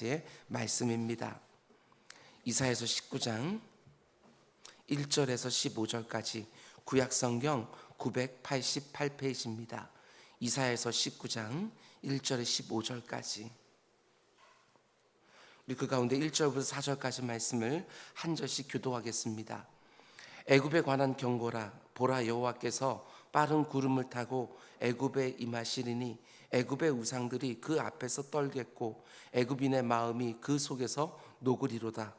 의 말씀입니다. 이사야서 19장 1절에서 15절까지 구약성경 988페이지입니다. 이사야서 19장 1절에 15절까지 우리 그 가운데 1절부터 4절까지 말씀을 한 절씩 교도하겠습니다. 애굽에 관한 경고라. 보라, 여호와께서 빠른 구름을 타고 애굽에 임하시리니 애굽의 우상들이 그 앞에서 떨겠고 애굽인의 마음이 그 속에서 녹으리로다.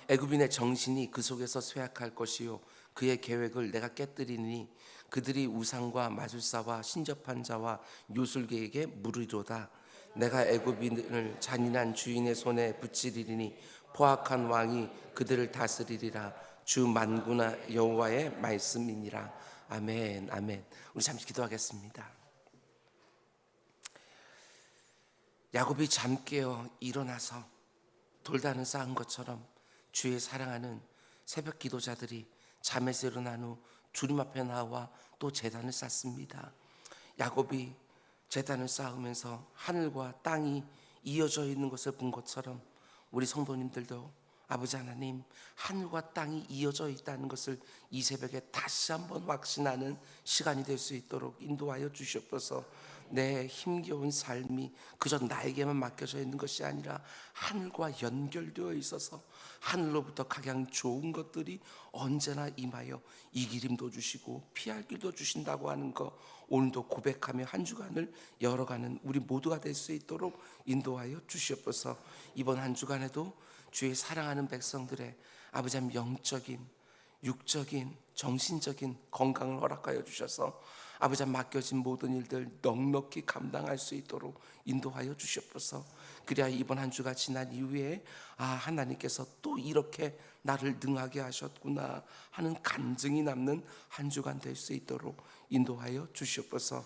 애굽인의 정신이 그 속에서 쇠약할 것이요 그의 계획을 내가 깨뜨리니 그들이 우상과 마술사와 신접한 자와 요술계에게 물으리로다. 내가 애굽인을 잔인한 주인의 손에 붙이리니 포악한 왕이 그들을 다스리리라. 주 만군의 여호와의 말씀이니라. 아멘. 아멘. 우리 잠시 기도하겠습니다. 야곱이 잠 깨어 일어나서 돌단을 쌓은 것처럼 주의 사랑하는 새벽 기도자들이 잠에서 일어난 후 주님 앞에 나와 또 제단을 쌓습니다. 야곱이 제단을 쌓으면서 하늘과 땅이 이어져 있는 것을 본 것처럼 우리 성도님들도 아버지 하나님, 하늘과 땅이 이어져 있다는 것을 이 새벽에 다시 한번 확신하는 시간이 될 수 있도록 인도하여 주시옵소서. 내 힘겨운 삶이 그저 나에게만 맡겨져 있는 것이 아니라 하늘과 연결되어 있어서 하늘로부터 가장 좋은 것들이 언제나 임하여 이기림도 주시고 피할 길도 주신다고 하는 것, 오늘도 고백하며 한 주간을 열어가는 우리 모두가 될 수 있도록 인도하여 주시옵소서. 이번 한 주간에도 주의 사랑하는 백성들의 아버지 하나님 영적인, 육적인, 정신적인 건강을 허락하여 주셔서 아버지 하나님 맡겨진 모든 일들 넉넉히 감당할 수 있도록 인도하여 주시옵소서. 그래야 이번 한 주가 지난 이후에 하나님께서 또 이렇게 나를 능하게 하셨구나 하는 간증이 남는 한 주간 될 수 있도록 인도하여 주시옵소서.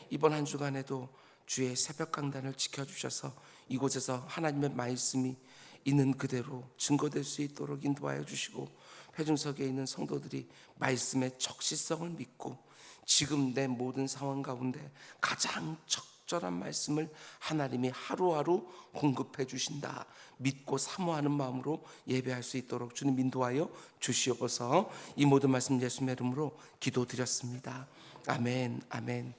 이번 한 주간에도 주의 새벽 강단을 지켜주셔서 이곳에서 하나님의 말씀이 있는 그대로 증거될 수 있도록 인도하여 주시고, 회중석에 있는 성도들이 말씀의 적시성을 믿고 지금 내 모든 상황 가운데 가장 적절한 말씀을 하나님이 하루하루 공급해 주신다 믿고 사모하는 마음으로 예배할 수 있도록 주님 인도하여 주시옵소서. 이 모든 말씀 예수님의 이름으로 기도드렸습니다. 아멘. 아멘.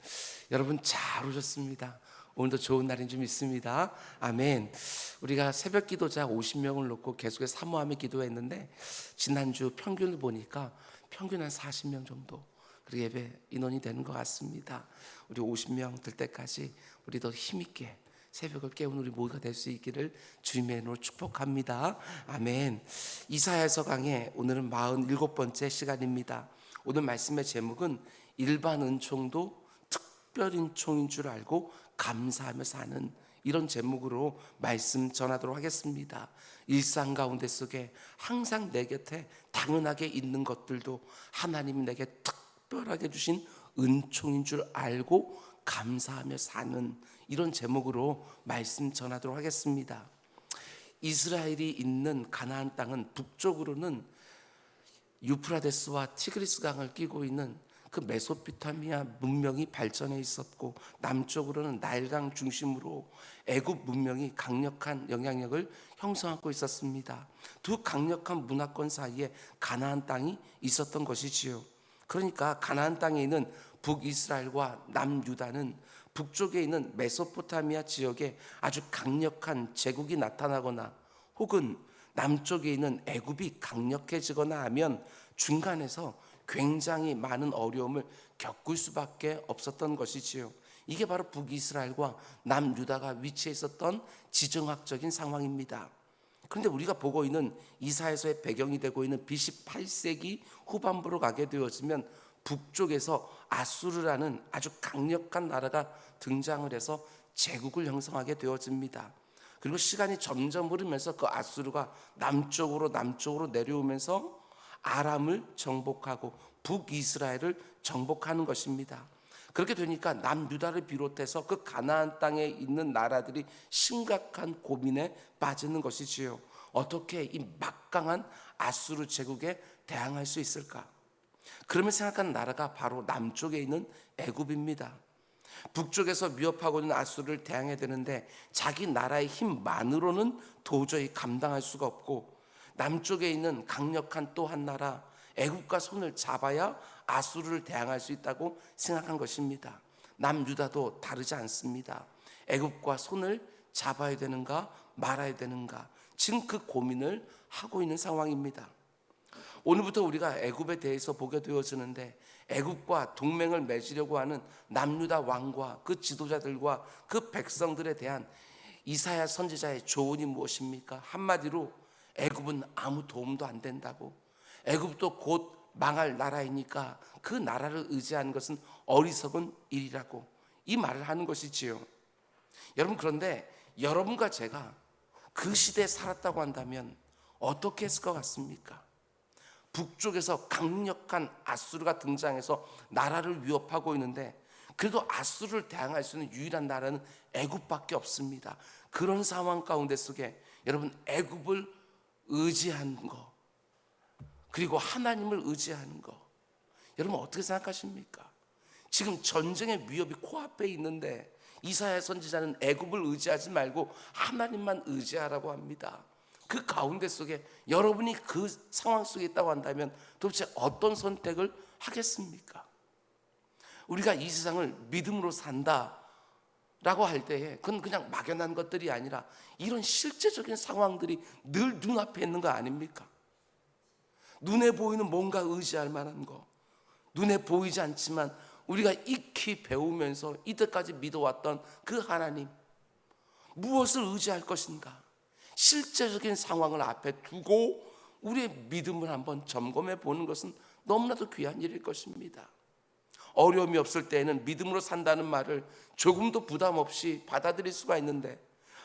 여러분 잘 오셨습니다. 오늘도 좋은 날인 줄 믿습니다. 아멘. 우리가 새벽 기도자 50명을 놓고 계속해서 사모하며 기도했는데 지난주 평균을 보니까 평균 한 40명 정도 그리고 예배 인원이 되는 것 같습니다. 우리 50명 될 때까지 우리 더 힘있게 새벽을 깨우는 우리 모두가 될 수 있기를 주님의 이름으로 축복합니다. 아멘. 이사야서 강의 오늘은 47번째 시간입니다. 오늘 말씀의 제목은 일반 은총도 특별 은총인 줄 알고 감사하며 사는, 이런 제목으로 말씀 전하도록 하겠습니다. 일상 가운데 속에 항상 내 곁에 당연하게 있는 것들도 하나님이 내게 특별하게 주신 은총인 줄 알고 감사하며 사는, 이런 제목으로 말씀 전하도록 하겠습니다. 이스라엘이 있는 가나안 땅은 북쪽으로는 유프라데스와 티그리스 강을 끼고 있는 그 메소포타미아 문명이 발전해 있었고, 남쪽으로는 나일강 중심으로 애굽 문명이 강력한 영향력을 형성하고 있었습니다. 두 강력한 문화권 사이에 가나안 땅이 있었던 것이지요. 그러니까 가나안 땅에 있는 북이스라엘과 남유다는 북쪽에 있는 메소포타미아 지역에 아주 강력한 제국이 나타나거나 혹은 남쪽에 있는 애굽이 강력해지거나 하면 중간에서 굉장히 많은 어려움을 겪을 수밖에 없었던 것이지요. 이게 바로 북이스라엘과 남유다가 위치해 있었던 지정학적인 상황입니다. 그런데 우리가 보고 있는 이사야서의 배경이 되고 있는 BC 8세기 후반부로 가게 되어지면 북쪽에서 아수르라는 아주 강력한 나라가 등장을 해서 제국을 형성하게 되어집니다. 그리고 시간이 점점 흐르면서 그 아수르가 남쪽으로 내려오면서 아람을 정복하고 북이스라엘을 정복하는 것입니다. 그렇게 되니까 남유다를 비롯해서 그 가나안 땅에 있는 나라들이 심각한 고민에 빠지는 것이지요. 어떻게 이 막강한 아수르 제국에 대항할 수 있을까? 그러면 생각하는 나라가 바로 남쪽에 있는 애굽입니다. 북쪽에서 위협하고 있는 아수르를 대항해야 되는데 자기 나라의 힘만으로는 도저히 감당할 수가 없고, 남쪽에 있는 강력한 또 한 나라 애굽과 손을 잡아야 아수르를 대항할 수 있다고 생각한 것입니다. 남유다도 다르지 않습니다. 애굽과 손을 잡아야 되는가 말아야 되는가, 지금 그 고민을 하고 있는 상황입니다. 오늘부터 우리가 애굽에 대해서 보게 되어지는데, 애굽과 동맹을 맺으려고 하는 남유다 왕과 그 지도자들과 그 백성들에 대한 이사야 선지자의 조언이 무엇입니까? 한마디로 애굽은 아무 도움도 안 된다고, 애굽도 곧 망할 나라이니까 그 나라를 의지하는 것은 어리석은 일이라고, 이 말을 하는 것이지요. 여러분, 그런데 여러분과 제가 그 시대에 살았다고 한다면 어떻게 했을 것 같습니까? 북쪽에서 강력한 아수르가 등장해서 나라를 위협하고 있는데, 그래도 아수르를 대항할 수 있는 유일한 나라는 애굽밖에 없습니다. 그런 상황 가운데 속에 여러분, 애굽을 의지하는 거, 그리고 하나님을 의지하는 거, 여러분 어떻게 생각하십니까? 지금 전쟁의 위협이 코앞에 있는데 이사야 선지자는 애굽을 의지하지 말고 하나님만 의지하라고 합니다. 그 가운데 속에 여러분이 그 상황 속에 있다고 한다면 도대체 어떤 선택을 하겠습니까? 우리가 이 세상을 믿음으로 산다라고 할 때에 그건 그냥 막연한 것들이 아니라 이런 실제적인 상황들이 늘 눈앞에 있는 거 아닙니까? 눈에 보이는 뭔가 의지할 만한 거, 눈에 보이지 않지만 우리가 익히 배우면서 이때까지 믿어왔던 그 하나님, 무엇을 의지할 것인가? 실제적인 상황을 앞에 두고 우리의 믿음을 한번 점검해 보는 것은 너무나도 귀한 일일 것입니다. 어려움이 없을 때에는 믿음으로 산다는 말을 조금도 부담 없이 받아들일 수가 있는데,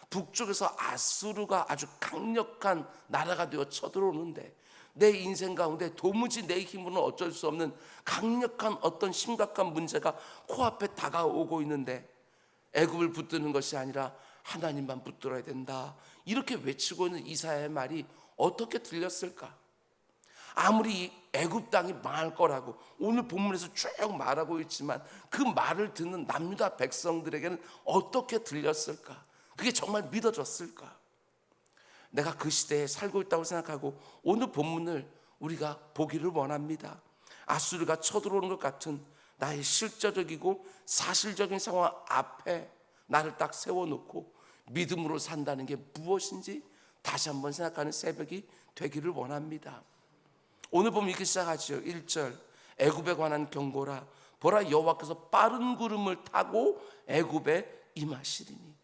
북쪽에서 아수르가 아주 강력한 나라가 되어 쳐들어오는데 내 인생 가운데 도무지 내 힘으로는 어쩔 수 없는 강력한 어떤 심각한 문제가 코앞에 다가오고 있는데, 애굽을 붙드는 것이 아니라 하나님만 붙들어야 된다, 이렇게 외치고 있는 이사야의 말이 어떻게 들렸을까? 아무리 애굽 땅이 망할 거라고 오늘 본문에서 쭉 말하고 있지만 그 말을 듣는 남유다 백성들에게는 어떻게 들렸을까? 그게 정말 믿어졌을까? 내가 그 시대에 살고 있다고 생각하고 오늘 본문을 우리가 보기를 원합니다. 아수르가 쳐들어오는 것 같은 나의 실제적이고 사실적인 상황 앞에 나를 딱 세워놓고 믿음으로 산다는 게 무엇인지 다시 한번 생각하는 새벽이 되기를 원합니다. 오늘 보면 이렇게 시작하죠. 1절, 애굽에 관한 경고라. 보라, 여호와께서 빠른 구름을 타고 애굽에 임하시리니.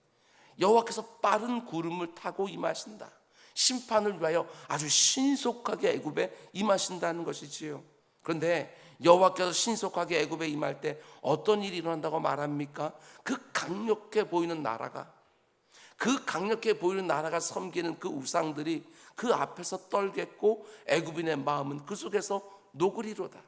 여호와께서 빠른 구름을 타고 임하신다. 심판을 위하여 아주 신속하게 애굽에 임하신다는 것이지요. 그런데 여호와께서 신속하게 애굽에 임할 때 어떤 일이 일어난다고 말합니까? 그 강력해 보이는 나라가, 그 강력해 보이는 나라가 섬기는 그 우상들이 그 앞에서 떨겠고 애굽인의 마음은 그 속에서 녹으리로다.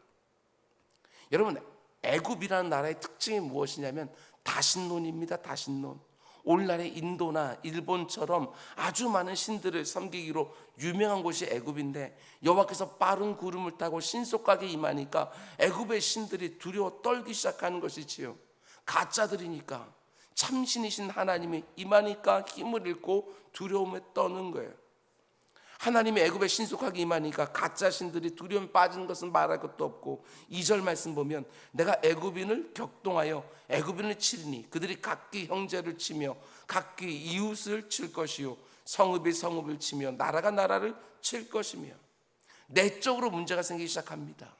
여러분, 애굽이라는 나라의 특징이 무엇이냐면 다신론입니다. 다신론. 오늘날의 인도나 일본처럼 아주 많은 신들을 섬기기로 유명한 곳이 애굽인데, 여호와께서 빠른 구름을 타고 신속하게 임하니까 애굽의 신들이 두려워 떨기 시작하는 것이지요. 가짜들이니까. 참신이신 하나님이 임하니까 힘을 잃고 두려움에 떠는 거예요. 하나님이 애굽에 신속하게 임하니까 가짜 신들이 두려움에 빠지는 것은 말할 것도 없고, 2절 말씀 보면 내가 애굽인을 격동하여 애굽인을 치리니 그들이 각기 형제를 치며 각기 이웃을 칠 것이요 성읍이 성읍을 치며 나라가 나라를 칠 것이며, 내적으로 문제가 생기기 시작합니다.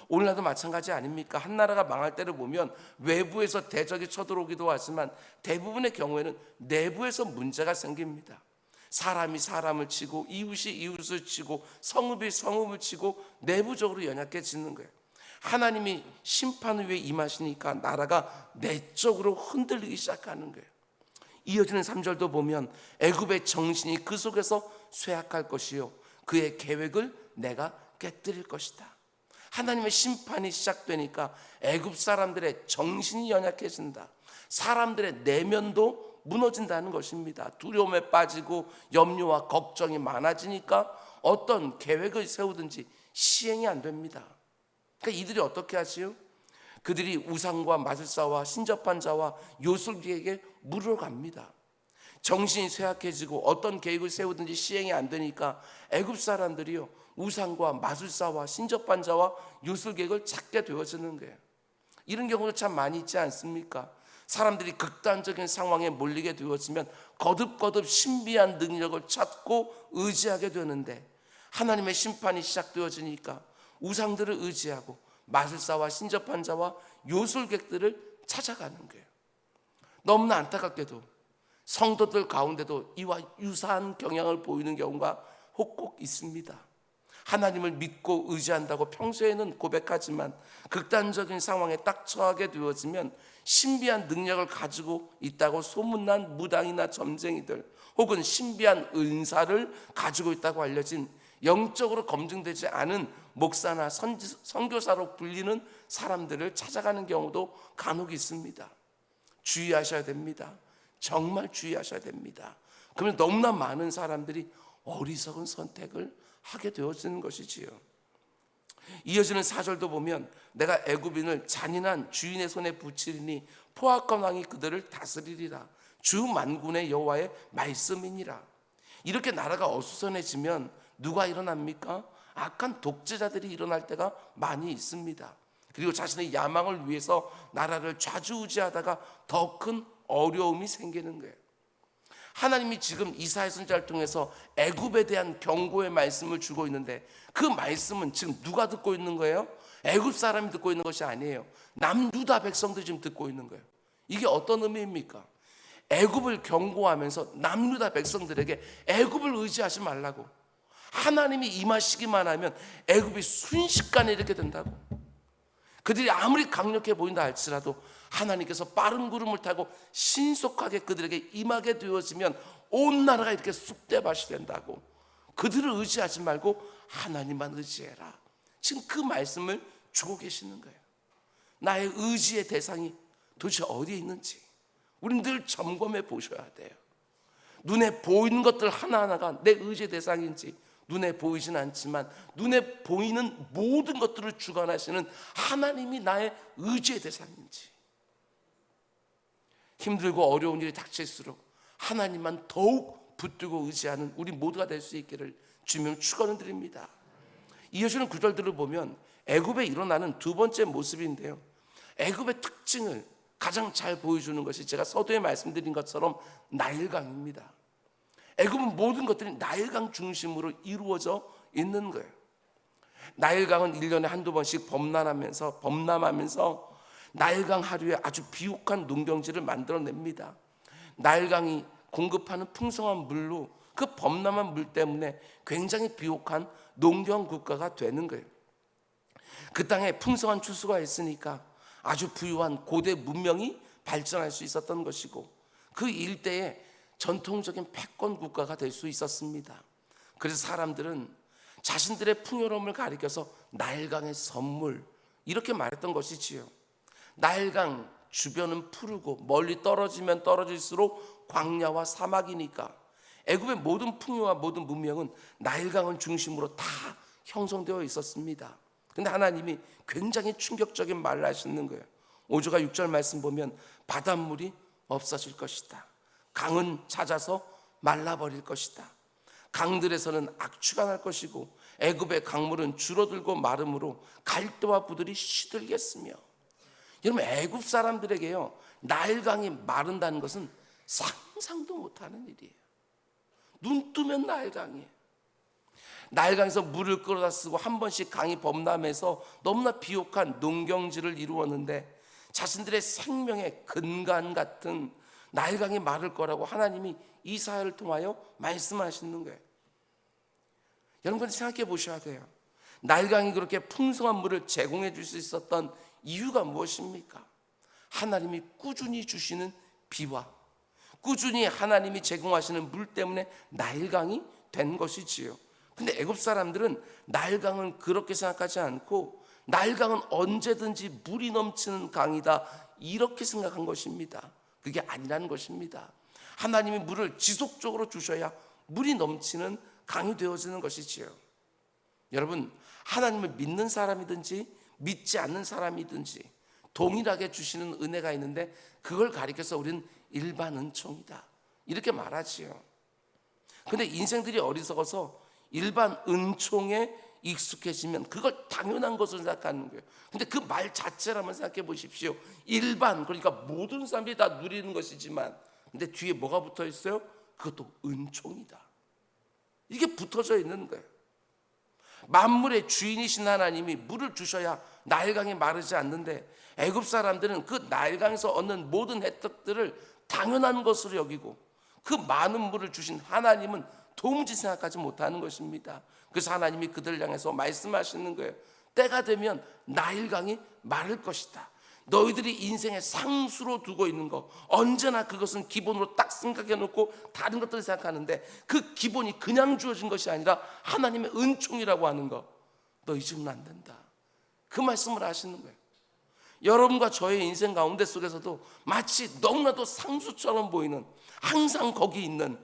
오늘날도 마찬가지 아닙니까? 한 나라가 망할 때를 보면 외부에서 대적이 쳐들어오기도 하지만 대부분의 경우에는 내부에서 문제가 생깁니다. 사람이 사람을 치고 이웃이 이웃을 치고 성읍이 성읍을 치고 내부적으로 연약해지는 거예요. 하나님이 심판을 위해 임하시니까 나라가 내적으로 흔들리기 시작하는 거예요. 이어지는 3절도 보면 애굽의 정신이 그 속에서 쇠약할 것이요 그의 계획을 내가 깨뜨릴 것이다. 하나님의 심판이 시작되니까 애굽 사람들의 정신이 연약해진다. 사람들의 내면도 무너진다는 것입니다. 두려움에 빠지고 염려와 걱정이 많아지니까 어떤 계획을 세우든지 시행이 안 됩니다. 그러니까 이들이 어떻게 하지요? 그들이 우상과 마술사와 신접한 자와 요술기에게 물어갑니다. 정신이 쇠약해지고 어떤 계획을 세우든지 시행이 안 되니까 애굽 사람들이요, 우상과 마술사와 신접한 자와 요술객을 찾게 되어지는 거예요. 이런 경우도 참 많이 있지 않습니까? 사람들이 극단적인 상황에 몰리게 되어지면 거듭거듭 신비한 능력을 찾고 의지하게 되는데, 하나님의 심판이 시작되어지니까 우상들을 의지하고 마술사와 신접한 자와 요술객들을 찾아가는 거예요. 너무나 안타깝게도 성도들 가운데도 이와 유사한 경향을 보이는 경우가 혹꼭 있습니다. 하나님을 믿고 의지한다고 평소에는 고백하지만 극단적인 상황에 딱 처하게 되어지면 신비한 능력을 가지고 있다고 소문난 무당이나 점쟁이들, 혹은 신비한 은사를 가지고 있다고 알려진 영적으로 검증되지 않은 목사나 선교사로 불리는 사람들을 찾아가는 경우도 간혹 있습니다. 주의하셔야 됩니다. 정말 주의하셔야 됩니다. 그러면 너무나 많은 사람들이 어리석은 선택을 하게 되어지는 것이지요. 이어지는 4절도 보면 내가 애굽인을 잔인한 주인의 손에 붙이리니 포악한 왕이 그들을 다스리리라. 주 만군의 여호와의 말씀이니라. 이렇게 나라가 어수선해지면 누가 일어납니까? 악한 독재자들이 일어날 때가 많이 있습니다. 그리고 자신의 야망을 위해서 나라를 좌지우지하다가 더 큰 어려움이 생기는 거예요. 하나님이 지금 이사야 선지자를 통해서 애굽에 대한 경고의 말씀을 주고 있는데, 그 말씀은 지금 누가 듣고 있는 거예요? 애굽 사람이 듣고 있는 것이 아니에요. 남유다 백성들이 지금 듣고 있는 거예요. 이게 어떤 의미입니까? 애굽을 경고하면서 남유다 백성들에게 애굽을 의지하지 말라고, 하나님이 임하시기만 하면 애굽이 순식간에 이렇게 된다고. 그들이 아무리 강력해 보인다 할지라도 하나님께서 빠른 구름을 타고 신속하게 그들에게 임하게 되어지면 온 나라가 이렇게 쑥대밭이 된다고. 그들을 의지하지 말고 하나님만 의지해라. 지금 그 말씀을 주고 계시는 거예요. 나의 의지의 대상이 도대체 어디에 있는지 우리는 늘 점검해 보셔야 돼요. 눈에 보이는 것들 하나하나가 내 의지의 대상인지, 눈에 보이진 않지만 눈에 보이는 모든 것들을 주관하시는 하나님이 나의 의지의 대상인지, 힘들고 어려운 일이 닥칠수록 하나님만 더욱 붙들고 의지하는 우리 모두가 될 수 있기를 주님 축원을 드립니다. 이어지는 구절들을 보면 애굽에 일어나는 두 번째 모습인데요, 애굽의 특징을 가장 잘 보여주는 것이 제가 서두에 말씀드린 것처럼 나일강입니다. 애굽은 모든 것들이 나일강 중심으로 이루어져 있는 거예요. 나일강은 1년에 한두 번씩 범람하면서 나일강 하류에 아주 비옥한 농경지를 만들어냅니다. 나일강이 공급하는 풍성한 물로 그 범람한 물 때문에 굉장히 비옥한 농경 국가가 되는 거예요. 그 땅에 풍성한 추수가 있으니까 아주 부유한 고대 문명이 발전할 수 있었던 것이고, 그 일대에 전통적인 패권 국가가 될 수 있었습니다. 그래서 사람들은 자신들의 풍요로움을 가리켜서 나일강의 선물 이렇게 말했던 것이지요. 나일강 주변은 푸르고 멀리 떨어지면 떨어질수록 광야와 사막이니까 애굽의 모든 풍요와 모든 문명은 나일강을 중심으로 다 형성되어 있었습니다. 근데 하나님이 굉장히 충격적인 말을 하시는 거예요. 5절과 6절 말씀 보면 바닷물이 없어질 것이다. 강은 잦아서 말라버릴 것이다. 강들에서는 악취가 날 것이고 애굽의 강물은 줄어들고 마름으로 갈대와 부들이 시들겠으며. 여러분, 애굽 사람들에게요, 나일강이 마른다는 것은 상상도 못하는 일이에요. 눈 뜨면 나일강이에요. 나일강에서 물을 끌어다 쓰고 한 번씩 강이 범람해서 너무나 비옥한 농경지를 이루었는데, 자신들의 생명의 근간 같은 나일강이 마를 거라고 하나님이 이사야를 통하여 말씀하시는 거예요. 여러분, 생각해 보셔야 돼요. 나일강이 그렇게 풍성한 물을 제공해 줄 수 있었던 이유가 무엇입니까? 하나님이 꾸준히 주시는 비와 꾸준히 하나님이 제공하시는 물 때문에 나일강이 된 것이지요. 근데 애굽 사람들은 나일강은 그렇게 생각하지 않고 나일강은 언제든지 물이 넘치는 강이다 이렇게 생각한 것입니다. 그게 아니라는 것입니다. 하나님이 물을 지속적으로 주셔야 물이 넘치는 강이 되어지는 것이지요. 여러분, 하나님을 믿는 사람이든지 믿지 않는 사람이든지 동일하게 주시는 은혜가 있는데 그걸 가리켜서 우리는 일반 은총이다 이렇게 말하지요. 근데 인생들이 어리석어서 일반 은총에 익숙해지면 그걸 당연한 것으로 생각하는 거예요. 근데 그 말 자체를 한번 생각해 보십시오. 일반, 그러니까 모든 사람들이 다 누리는 것이지만 근데 뒤에 뭐가 붙어 있어요? 그것도 은총이다. 이게 붙어져 있는 거예요. 만물의 주인이신 하나님이 물을 주셔야 나일강이 마르지 않는데 애굽 사람들은 그 나일강에서 얻는 모든 혜택들을 당연한 것으로 여기고 그 많은 물을 주신 하나님은 도무지 생각하지 못하는 것입니다. 그래서 하나님이 그들을 향해서 말씀하시는 거예요. 때가 되면 나일강이 마를 것이다. 너희들이 인생의 상수로 두고 있는 거 언제나 그것은 기본으로 딱 생각해 놓고 다른 것들을 생각하는데 그 기본이 그냥 주어진 것이 아니라 하나님의 은총이라고 하는 거 너 잊으면 안 된다. 그 말씀을 하시는 거예요. 여러분과 저의 인생 가운데 속에서도 마치 너무나도 상수처럼 보이는 항상 거기 있는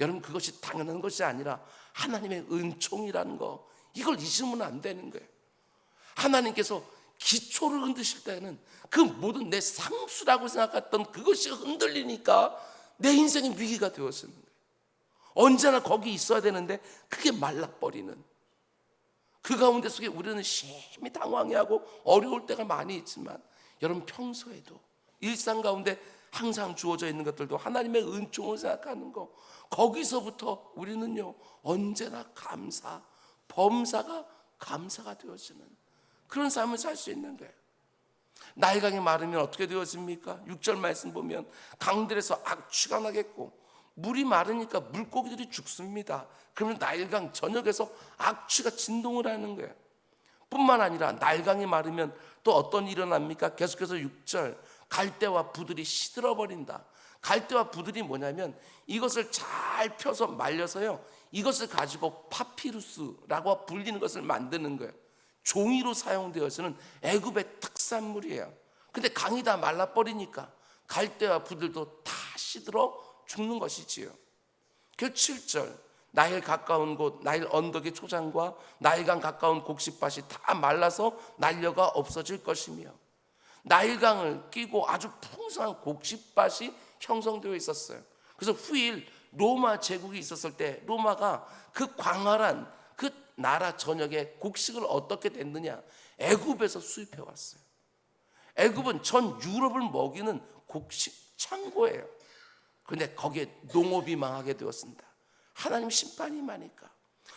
여러분 그것이 당연한 것이 아니라 하나님의 은총이라는 거 이걸 잊으면 안 되는 거예요. 하나님께서 기초를 흔드실 때는 그 모든 내 상수라고 생각했던 그것이 흔들리니까 내 인생의 위기가 되었습니다. 언제나 거기 있어야 되는데 그게 말라버리는 그 가운데 속에 우리는 심히 당황해하고 어려울 때가 많이 있지만 여러분 평소에도 일상 가운데 항상 주어져 있는 것들도 하나님의 은총을 생각하는 거 거기서부터 우리는요 언제나 범사가 감사가 되어지는 그런 삶을 살 수 있는 거예요. 나일강이 마르면 어떻게 되어집니까? 6절 말씀 보면 강들에서 악취가 나겠고 물이 마르니까 물고기들이 죽습니다. 그러면 나일강 전역에서 악취가 진동을 하는 거예요. 뿐만 아니라 나일강이 마르면 또 어떤 일이 일어납니까? 계속해서 6절 갈대와 부들이 시들어버린다. 갈대와 부들이 뭐냐면 이것을 잘 펴서 말려서요 이것을 가지고 파피루스라고 불리는 것을 만드는 거예요. 종이로 사용되어서는 애굽의 특산물이에요. 근데 강이 다 말라버리니까 갈대와 부들도 다 시들어 죽는 것이지요. 그 7절 나일 가까운 곳 나일 언덕의 초장과 나일강 가까운 곡식밭이 다 말라서 난려가 없어질 것이며 나일강을 끼고 아주 풍성한 곡식밭이 형성되어 있었어요. 그래서 후일 로마 제국이 있었을 때 로마가 그 광활한 그 나라 전역에 곡식을 어떻게 됐느냐 애굽에서 수입해 왔어요. 애굽은 전 유럽을 먹이는 곡식 창고예요. 그런데 거기에 농업이 망하게 되었습니다. 하나님 심판이 임하니까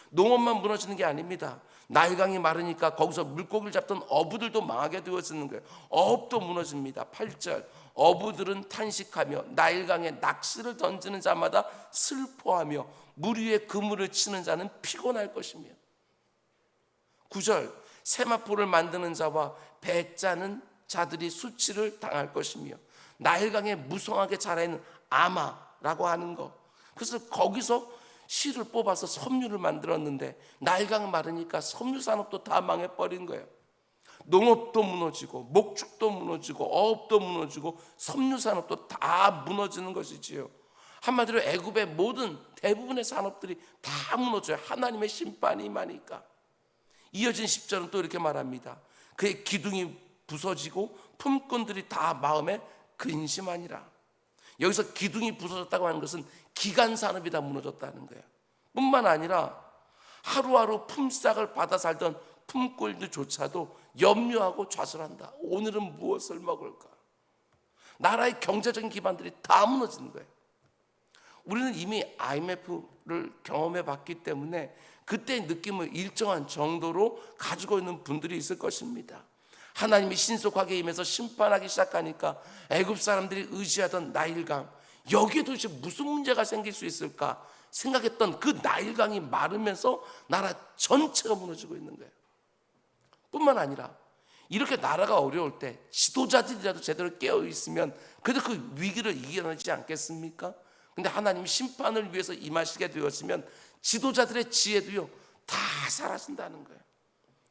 농업만 무너지는 게 아닙니다. 나일강이 마르니까 거기서 물고기를 잡던 어부들도 망하게 되어지는 거예요. 어업도 무너집니다. 8절 어부들은 탄식하며 나일강에 낚시를 던지는 자마다 슬퍼하며 물 위에 그물을 치는 자는 피곤할 것이며 9절 세마포를 만드는 자와 배 짜는 자들이 수치를 당할 것이며 나일강에 무성하게 자라있는 아마라고 하는 것 그래서 거기서 실을 뽑아서 섬유를 만들었는데 나일강 마르니까 섬유 산업도 다 망해버린 거예요. 농업도 무너지고 목축도 무너지고 어업도 무너지고 섬유 산업도 다 무너지는 것이지요. 한마디로 애굽의 모든 대부분의 산업들이 다 무너져요. 하나님의 심판이 임하니까. 이어진 10절은 또 이렇게 말합니다. 그의 기둥이 부서지고 품꾼들이 다 마음에 근심하니라. 여기서 기둥이 부서졌다고 하는 것은 기간 산업이 다 무너졌다는 거예요. 뿐만 아니라 하루하루 품삯을 받아 살던 품꾼들조차도 염려하고 좌절한다. 오늘은 무엇을 먹을까? 나라의 경제적인 기반들이 다 무너지는 거예요. 우리는 이미 IMF를 경험해 봤기 때문에 그때의 느낌을 일정한 정도로 가지고 있는 분들이 있을 것입니다. 하나님이 신속하게 임해서 심판하기 시작하니까 애굽 사람들이 의지하던 나일강 여기에 도대체 무슨 문제가 생길 수 있을까 생각했던 그 나일강이 마르면서 나라 전체가 무너지고 있는 거예요. 뿐만 아니라 이렇게 나라가 어려울 때 지도자들이라도 제대로 깨어 있으면 그래도 그 위기를 이겨내지 않겠습니까? 근데 하나님 심판을 위해서 임하시게 되었으면 지도자들의 지혜도요 다 사라진다는 거예요.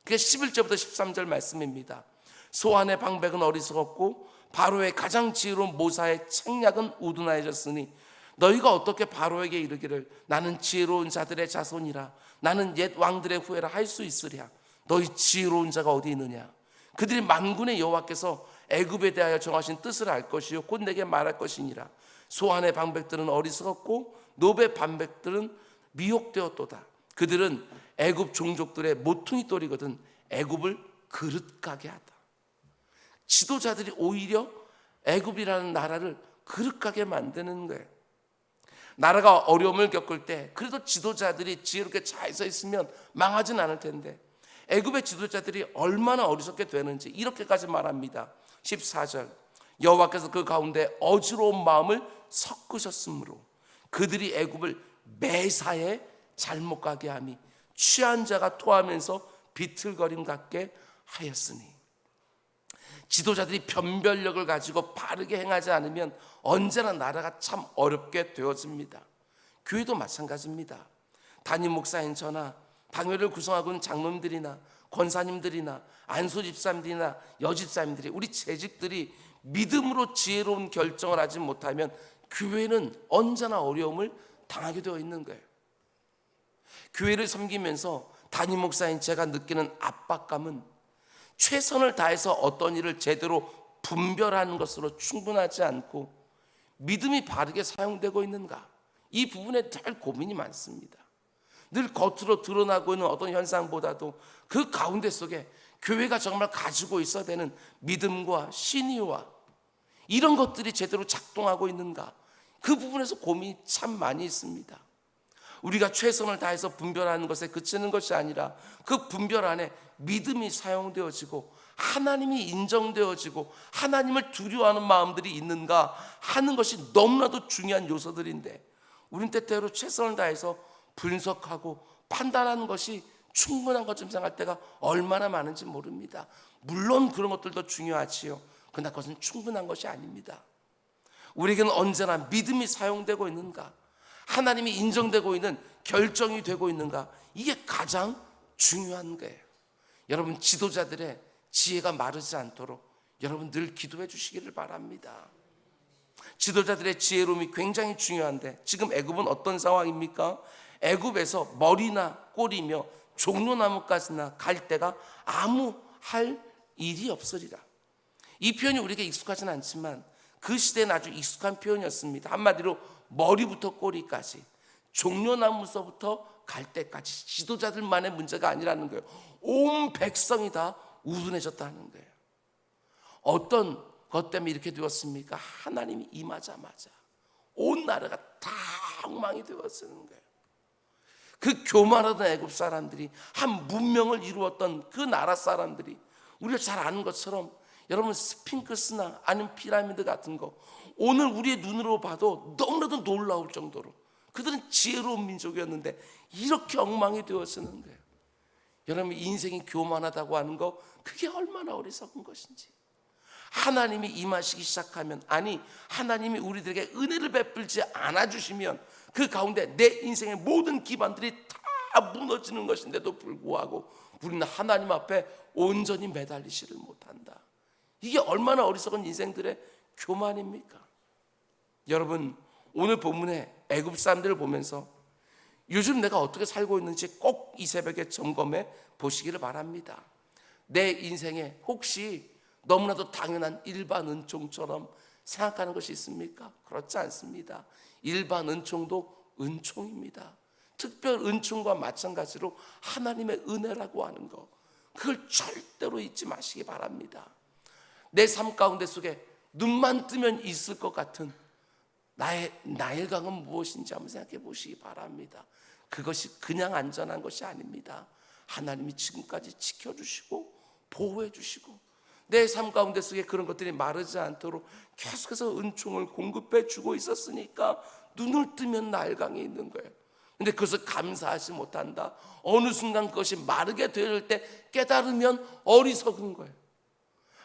그게 11절부터 13절 말씀입니다. 소안의 방백은 어리석었고 바로의 가장 지혜로운 모사의 책략은 우둔하여졌으니 너희가 어떻게 바로에게 이르기를 나는 지혜로운 자들의 자손이라 나는 옛 왕들의 후예라 할 수 있으랴. 너희 지혜로운 자가 어디 있느냐? 그들이 만군의 여호와께서 애굽에 대하여 정하신 뜻을 알 것이요 곧 내게 말할 것이니라. 소안의 방백들은 어리석었고 노베 방백들은 미혹되었도다. 그들은 애굽 종족들의 모퉁이 돌이거든 애굽을 그릇가게 하다. 지도자들이 오히려 애굽이라는 나라를 그릇가게 만드는 거예요. 나라가 어려움을 겪을 때 그래도 지도자들이 지혜롭게 잘 서 있으면 망하진 않을 텐데 애굽의 지도자들이 얼마나 어리석게 되는지 이렇게까지 말합니다. 14절 여호와께서 그 가운데 어지러운 마음을 섞으셨으므로 그들이 애굽을 매사에 잘못 가게 함이 취한 자가 토하면서 비틀거림 같게 하였으니. 지도자들이 변별력을 가지고 바르게 행하지 않으면 언제나 나라가 참 어렵게 되어집니다. 교회도 마찬가지입니다. 담임 목사인 저나 당회를 구성하고 있는 장로님들이나 권사님들이나 안수집사님들이나 여집사님들이 우리 재직들이 믿음으로 지혜로운 결정을 하지 못하면 교회는 언제나 어려움을 당하게 되어 있는 거예요. 교회를 섬기면서 담임 목사인 제가 느끼는 압박감은 최선을 다해서 어떤 일을 제대로 분별하는 것으로 충분하지 않고 믿음이 바르게 사용되고 있는가, 이 부분에 늘 고민이 많습니다. 늘 겉으로 드러나고 있는 어떤 현상보다도 그 가운데 속에 교회가 정말 가지고 있어야 되는 믿음과 신의와 이런 것들이 제대로 작동하고 있는가, 그 부분에서 고민이 참 많이 있습니다. 우리가 최선을 다해서 분별하는 것에 그치는 것이 아니라 그 분별 안에 믿음이 사용되어지고 하나님이 인정되어지고 하나님을 두려워하는 마음들이 있는가 하는 것이 너무나도 중요한 요소들인데 우린 때때로 최선을 다해서 분석하고 판단하는 것이 충분한 것처럼 생각할 때가 얼마나 많은지 모릅니다. 물론 그런 것들도 중요하지요. 그러나 그것은 충분한 것이 아닙니다. 우리에게는 언제나 믿음이 사용되고 있는가, 하나님이 인정되고 있는 결정이 되고 있는가, 이게 가장 중요한 거예요. 여러분, 지도자들의 지혜가 마르지 않도록 여러분 늘 기도해 주시기를 바랍니다. 지도자들의 지혜로움이 굉장히 중요한데 지금 애굽은 어떤 상황입니까? 애굽에서 머리나 꼬리며 종려나무까지나 갈대가 아무 할 일이 없으리라. 이 표현이 우리에게 익숙하진 않지만 그 시대는 아주 익숙한 표현이었습니다. 한마디로 머리부터 꼬리까지, 종려나무서부터 갈대까지 지도자들만의 문제가 아니라는 거예요. 온 백성이 다 우둔해졌다는 거예요. 어떤 것 때문에 이렇게 되었습니까? 하나님이 임하자마자 온 나라가 다 엉망이 되었는 거예요. 그 교만하던 애굽 사람들이 한 문명을 이루었던 그 나라 사람들이 우리가 잘 아는 것처럼 여러분 스핑크스나 아니면 피라미드 같은 거 오늘 우리의 눈으로 봐도 너무나도 놀라울 정도로 그들은 지혜로운 민족이었는데 이렇게 엉망이 되었는 거예요. 여러분 인생이 교만하다고 하는 거 그게 얼마나 어리석은 것인지. 하나님이 임하시기 시작하면, 아니 하나님이 우리들에게 은혜를 베풀지 않아주시면 그 가운데 내 인생의 모든 기반들이 다 무너지는 것인데도 불구하고 우리는 하나님 앞에 온전히 매달리지를 못한다. 이게 얼마나 어리석은 인생들의 교만입니까? 여러분 오늘 본문의 애굽 사람들을 보면서 요즘 내가 어떻게 살고 있는지 꼭 이 새벽에 점검해 보시기를 바랍니다. 내 인생에 혹시 너무나도 당연한 일반 은총처럼 생각하는 것이 있습니까? 그렇지 않습니다. 일반 은총도 은총입니다. 특별 은총과 마찬가지로 하나님의 은혜라고 하는 것, 그걸 절대로 잊지 마시기 바랍니다. 내 삶 가운데 속에 눈만 뜨면 있을 것 같은 나의 나일강은 무엇인지 한번 생각해 보시기 바랍니다. 그것이 그냥 안전한 것이 아닙니다. 하나님이 지금까지 지켜주시고 보호해 주시고 내 삶 가운데 속에 그런 것들이 마르지 않도록 계속해서 은총을 공급해 주고 있었으니까 눈을 뜨면 나일강이 있는 거예요. 근데 그것을 감사하지 못한다. 어느 순간 그것이 마르게 될 때 깨달으면 어리석은 거예요.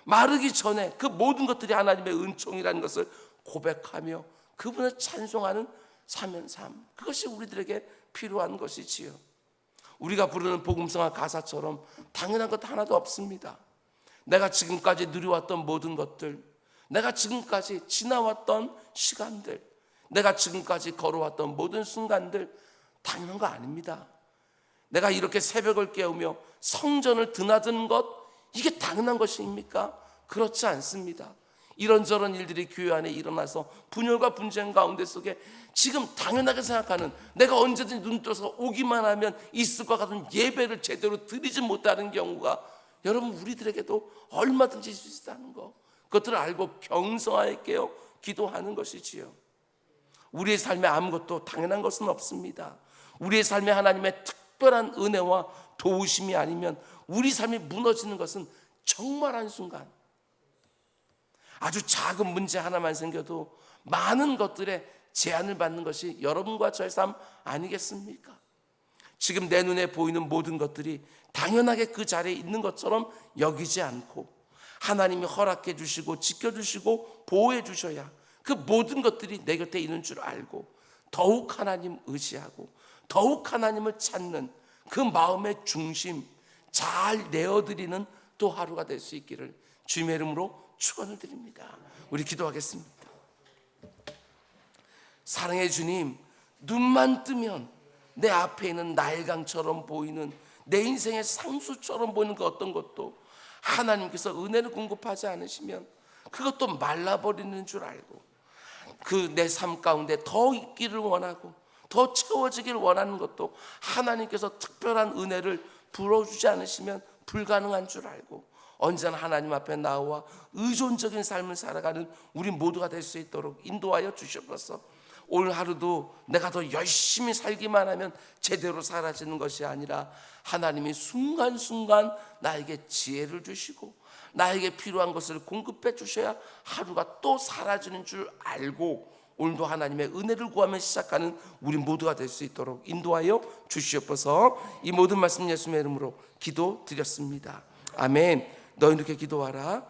마르기 전에 그 모든 것들이 하나님의 은총이라는 것을 고백하며 그분을 찬송하는 사면삼, 그것이 우리들에게 필요한 것이지요. 우리가 부르는 복음성화 가사처럼 당연한 것 하나도 없습니다. 내가 지금까지 누려왔던 모든 것들, 내가 지금까지 지나왔던 시간들, 내가 지금까지 걸어왔던 모든 순간들 당연한 거 아닙니다. 내가 이렇게 새벽을 깨우며 성전을 드나드는 것, 이게 당연한 것입니까? 그렇지 않습니다. 이런저런 일들이 교회 안에 일어나서 분열과 분쟁 가운데 속에 지금 당연하게 생각하는, 내가 언제든지 눈 떠서 오기만 하면 있을 것 같은 예배를 제대로 드리지 못하는 경우가 여러분 우리들에게도 얼마든지 있을 수 있다는 거, 그것들을 알고 병성하여 깨어 기도하는 것이지요. 우리의 삶에 아무것도 당연한 것은 없습니다. 우리의 삶에 하나님의 특별한 은혜와 도우심이 아니면 우리 삶이 무너지는 것은 정말 한순간, 아주 작은 문제 하나만 생겨도 많은 것들에 제한을 받는 것이 여러분과 저의 삶 아니겠습니까? 지금 내 눈에 보이는 모든 것들이 당연하게 그 자리에 있는 것처럼 여기지 않고 하나님이 허락해 주시고 지켜주시고 보호해 주셔야 그 모든 것들이 내 곁에 있는 줄 알고 더욱 하나님 의지하고 더욱 하나님을 찾는 그 마음의 중심 잘 내어드리는 또 하루가 될 수 있기를 주님의 이름으로 축원을 드립니다. 우리 기도하겠습니다. 사랑의 주님, 눈만 뜨면 내 앞에 있는 나일강처럼 보이는 내 인생의 상수처럼 보이는 그 어떤 것도 하나님께서 은혜를 공급하지 않으시면 그것도 말라버리는 줄 알고 그 내 삶 가운데 더 있기를 원하고 더 채워지기를 원하는 것도 하나님께서 특별한 은혜를 불어주지 않으시면 불가능한 줄 알고 언제나 하나님 앞에 나와 의존적인 삶을 살아가는 우리 모두가 될 수 있도록 인도하여 주시옵소서. 오늘 하루도 내가 더 열심히 살기만 하면 제대로 사라지는 것이 아니라 하나님이 순간순간 나에게 지혜를 주시고 나에게 필요한 것을 공급해 주셔야 하루가 또 사라지는 줄 알고 오늘도 하나님의 은혜를 구하며 시작하는 우리 모두가 될 수 있도록 인도하여 주시옵소서. 이 모든 말씀 예수님의 이름으로 기도드렸습니다. 아멘. 너희 이렇게 기도하라.